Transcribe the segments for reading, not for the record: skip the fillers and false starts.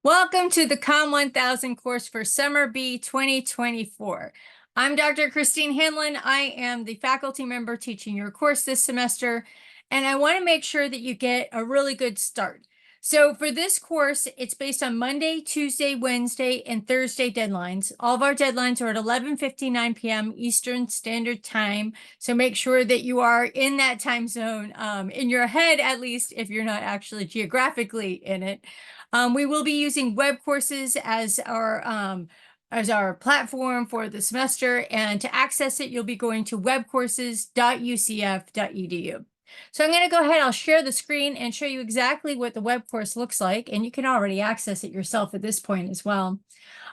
Welcome to the COM1000 course for Summer B 2024. I'm Dr. Christine Hanlon. I am the faculty member teaching your course this semester, and I want to make sure that you get a really good start. So for this course, it's based on Monday, Tuesday, Wednesday, and Thursday deadlines. All of our deadlines are at 11:59 p.m. Eastern Standard Time. So make sure that you are in that time zone, in your head, at least, if you're not actually geographically in it. We will be using web courses as our platform for the semester, and to access it, you'll be going to webcourses.ucf.edu. So I'm going to go ahead, I'll share the screen and show you exactly what the web course looks like, and you can already access it yourself at this point as well.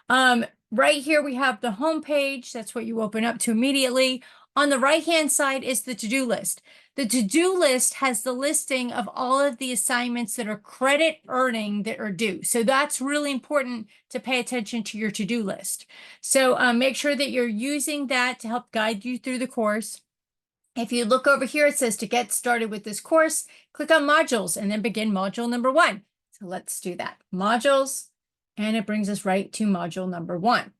Right here we have the home page. That's what you open up to immediately. On the right-hand side is the to-do list. The to-do list has the listing of all of the assignments that are credit earning that are due. So that's really important to pay attention to your to-do list. So make sure that you're using that to help guide you through the course. If you look over here, it says to get started with this course, click on modules and then begin module number 1. So let's do that. Modules, and it brings us right to module number 1.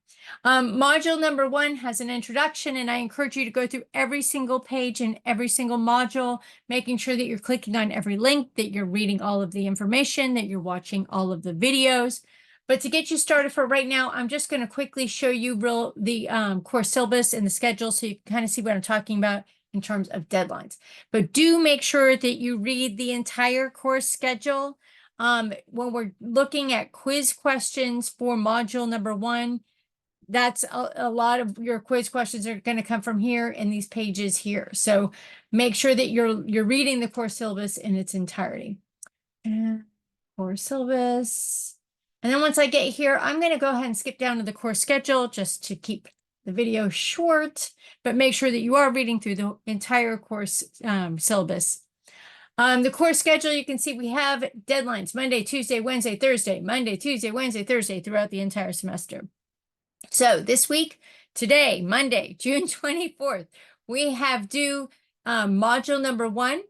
Module number 1 has an introduction, and I encourage you to go through every single page and every single module, making sure that you're clicking on every link, that you're reading all of the information, that you're watching all of the videos. But to get you started for right now, I'm just going to quickly show you the course syllabus and the schedule so you can kind of see what I'm talking about in terms of deadlines. But do make sure that you read the entire course schedule. When we're looking at quiz questions for module number 1, that's a lot of your quiz questions are going to come from here in these pages here. So make sure that you're reading the course syllabus in its entirety. And course syllabus. And then once I get here, I'm going to go ahead and skip down to the course schedule just to keep the video short, but make sure that you are reading through the entire course syllabus. The course schedule, you can see we have deadlines Monday, Tuesday, Wednesday, Thursday, Monday, Tuesday, Wednesday, Thursday throughout the entire semester. So this week, today, Monday, June 24th, we have due module number 1,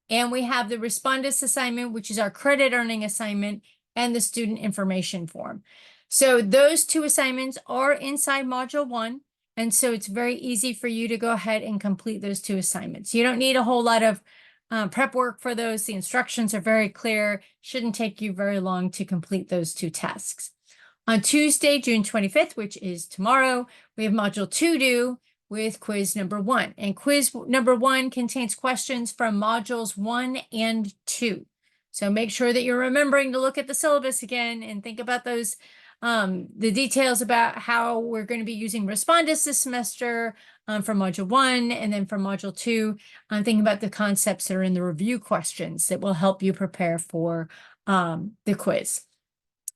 and we have the Respondus assignment, which is our credit earning assignment, and the student information form. So those 2 assignments are inside module 1, and so it's very easy for you to go ahead and complete those 2 assignments. You don't need a whole lot of prep work for those. The instructions are very clear. Shouldn't take you very long to complete those 2 tasks. On Tuesday, June 25th, which is tomorrow, we have module 2 due with quiz number 1. And quiz number 1 contains questions from modules 1 and 2. So make sure that you're remembering to look at the syllabus again and think about those, the details about how we're going to be using Respondus this semester for module 1, and then for module 2, thinking about the concepts that are in the review questions that will help you prepare for the quiz.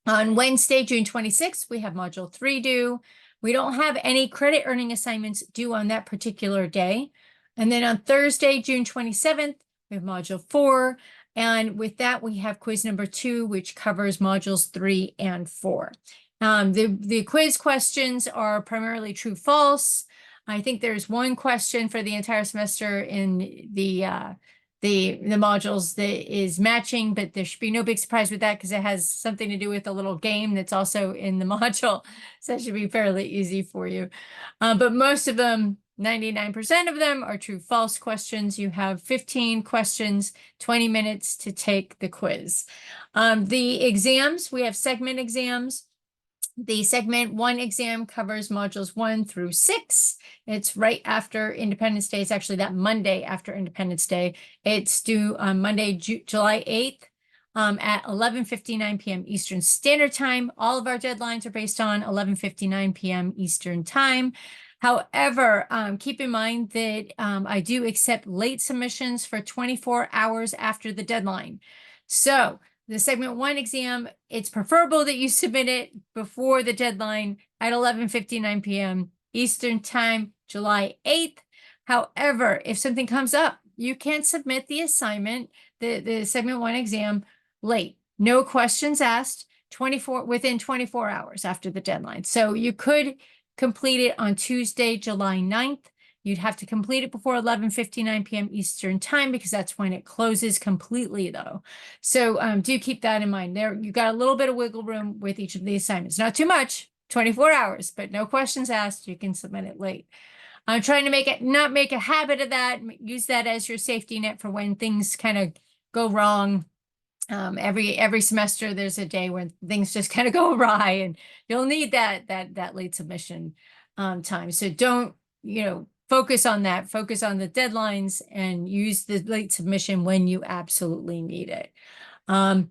On Wednesday, June 26th, we have module 3 due. We don't have any credit earning assignments due on that particular day. And then on Thursday, June 27th, we have module 4. And with that, we have quiz number 2, which covers modules 3 and 4. The quiz questions are primarily true, false. I think there's one question for the entire semester in the modules that is matching, but there should be no big surprise with that because it has something to do with a little game that's also in the module. So it should be fairly easy for you. But most of them, 99% of them, are true false questions. You have 15 questions, 20 minutes to take the quiz. The exams, we have segment exams. The segment 1 exam covers modules 1 through 6. It's right after Independence Day. It's actually that Monday after Independence Day. It's due on Monday, July 8th at 11:59 p.m. Eastern Standard Time. All of our deadlines are based on 11:59 p.m. Eastern Time. However, keep in mind that I do accept late submissions for 24 hours after the deadline. So the segment 1 exam, it's preferable that you submit it before the deadline at 11:59 p.m. Eastern Time, July 8th. However, if something comes up, you can submit the assignment, the segment 1 exam, late. No questions asked, within 24 hours after the deadline. So you could complete it on Tuesday, July 9th. You'd have to complete it before 11:59 p.m. Eastern time because that's when it closes completely though. So do keep that in mind. There, you got a little bit of wiggle room with each of the assignments. Not too much, 24 hours, but no questions asked. You can submit it late. I'm trying to not make a habit of that. Use that as your safety net for when things kind of go wrong. Every semester there's a day when things just kind of go awry, and you'll need that late submission time. So don't, focus on that. Focus on the deadlines and use the late submission when you absolutely need it. All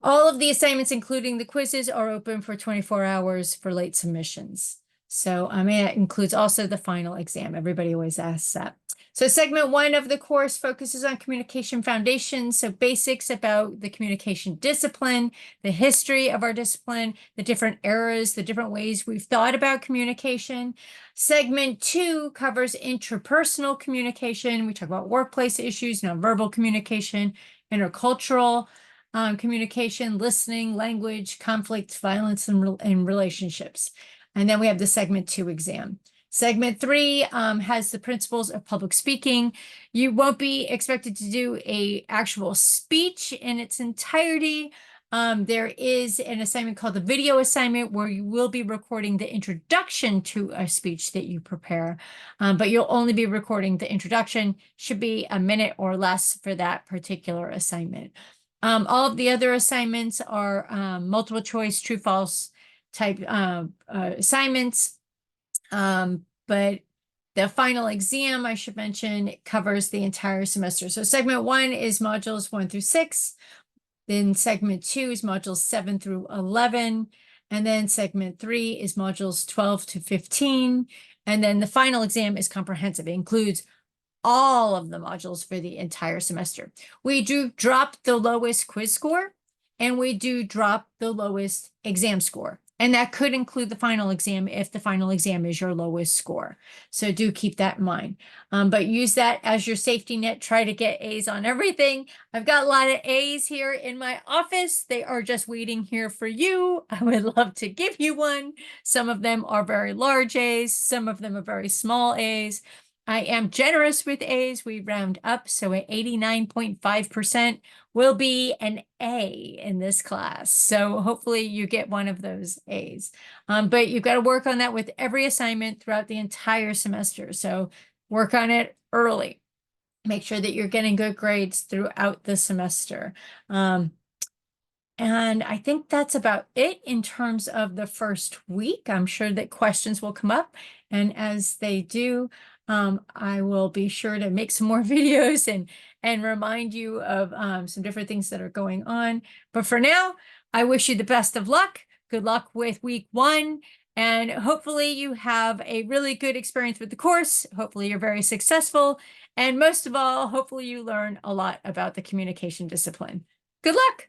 of the assignments, including the quizzes, are open for 24 hours for late submissions. So, that includes also the final exam. Everybody always asks that. So segment 1 of the course focuses on communication foundations, so basics about the communication discipline, the history of our discipline, the different eras, the different ways we've thought about communication. Segment 2 covers interpersonal communication. We talk about workplace issues, nonverbal communication, intercultural communication, listening, language, conflict, violence, and relationships. And then we have the segment 2 exam. Segment 3 has the principles of public speaking. You won't be expected to do a actual speech in its entirety. There is an assignment called the video assignment where you will be recording the introduction to a speech that you prepare, but you'll only be recording the introduction. Should be a minute or less for that particular assignment. All of the other assignments are multiple choice, true, false type assignments. But the final exam, I should mention, covers the entire semester. So segment 1 is modules 1 through 6. Then segment 2 is modules 7 through 11. And then segment 3 is modules 12 to 15. And then the final exam is comprehensive. It includes all of the modules for the entire semester. We do drop the lowest quiz score, and we do drop the lowest exam score. And that could include the final exam if the final exam is your lowest score. So do keep that in mind. But use that as your safety net. Try to get A's on everything. I've got a lot of A's here in my office. They are just waiting here for you. I would love to give you one. Some of them are very large A's. Some of them are very small A's. I am generous with A's. We round up, so at 89.5% will be an A in this class. So hopefully you get one of those A's. But you've got to work on that with every assignment throughout the entire semester. So work on it early. Make sure that you're getting good grades throughout the semester. And I think that's about it in terms of the first week. I'm sure that questions will come up, and as they do, I will be sure to make some more videos and remind you of some different things that are going on. But for now, I wish you the best of luck. Good luck with week 1, and hopefully you have a really good experience with the course. Hopefully you're very successful, and most of all, hopefully you learn a lot about the communication discipline. Good luck.